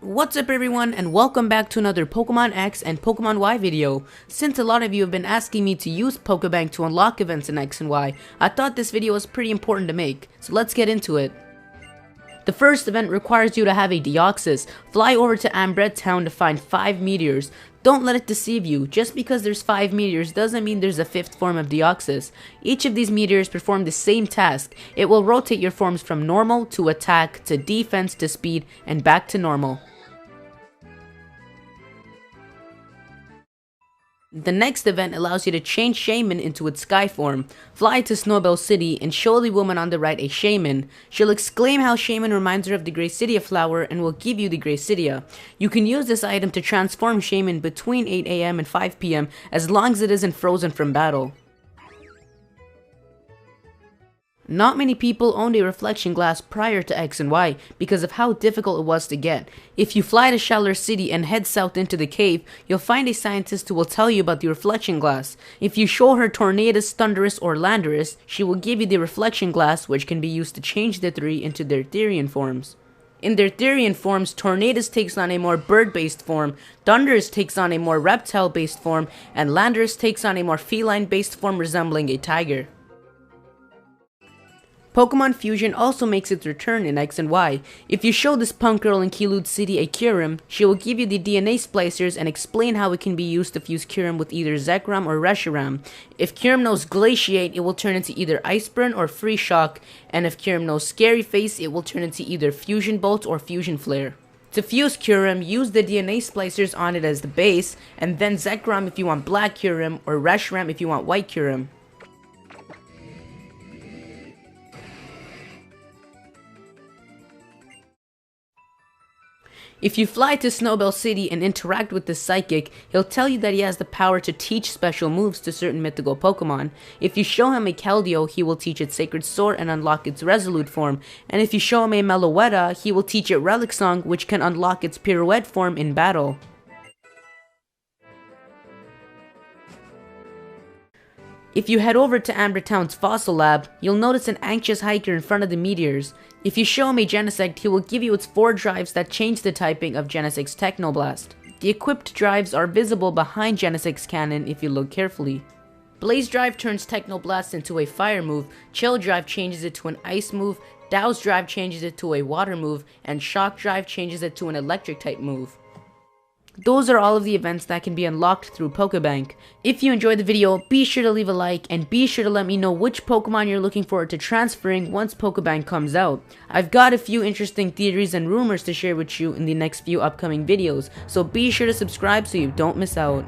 What's up everyone, and welcome back to another Pokemon X and Pokemon Y video. Since a lot of you have been asking me to use PokéBank to unlock events in X and Y, I thought this video was pretty important to make, so let's get into it. The first event requires you to have a Deoxys. Fly over to Ambred Town to find 5 meteors. Don't let it deceive you. Just because there's 5 meteors doesn't mean there's a 5th form of Deoxys. Each of these meteors perform the same task. It will rotate your forms from normal to attack to defense to speed and back to normal. The next event allows you to change Shaman into its sky form. Fly to Snowbell City and show the woman on the right a Shaman. She'll exclaim how Shaman reminds her of the Graysidia flower and will give you the Graysidia. You can use this item to transform Shaman between 8 AM and 5 PM as long as it isn't frozen from battle. Not many people owned a reflection glass prior to X and Y because of how difficult it was to get. If you fly to Shaller City and head south into the cave, you'll find a scientist who will tell you about the reflection glass. If you show her Tornadus, Thundurus, or Landorus, she will give you the reflection glass, which can be used to change the 3 into their Therian forms. In their Therian forms, Tornadus takes on a more bird-based form, Thundurus takes on a more reptile-based form, and Landorus takes on a more feline-based form resembling a tiger. Pokemon Fusion also makes its return in X and Y. If you show this punk girl in Keelud City a Kyurem, she will give you the DNA splicers and explain how it can be used to fuse Kyurem with either Zekrom or Reshiram. If Kyurem knows Glaciate, it will turn into either Ice Burn or Free Shock, and if Kyurem knows Scary Face, it will turn into either Fusion Bolt or Fusion Flare. To fuse Kyurem, use the DNA splicers on it as the base, and then Zekrom if you want Black Kyurem, or Reshiram if you want White Kyurem. If you fly to Snowbell City and interact with the Psychic, he'll tell you that he has the power to teach special moves to certain mythical Pokemon. If you show him a Keldeo, he will teach its Sacred Sword and unlock its Resolute form. And if you show him a Meloetta, he will teach it Relic Song, which can unlock its Pirouette form in battle. If you head over to Ambred Town's Fossil Lab, you'll notice an anxious hiker in front of the meteors. If you show him a Genesect, he will give you its 4 drives that change the typing of Genesect's Technoblast. The equipped drives are visible behind Genesect's cannon if you look carefully. Blaze Drive turns Technoblast into a fire move, Chill Drive changes it to an ice move, Douse Drive changes it to a water move, and Shock Drive changes it to an electric type move. Those are all of the events that can be unlocked through PokéBank. If you enjoyed the video, be sure to leave a like and be sure to let me know which Pokemon you're looking forward to transferring once PokéBank comes out. I've got a few interesting theories and rumors to share with you in the next few upcoming videos, so be sure to subscribe so you don't miss out.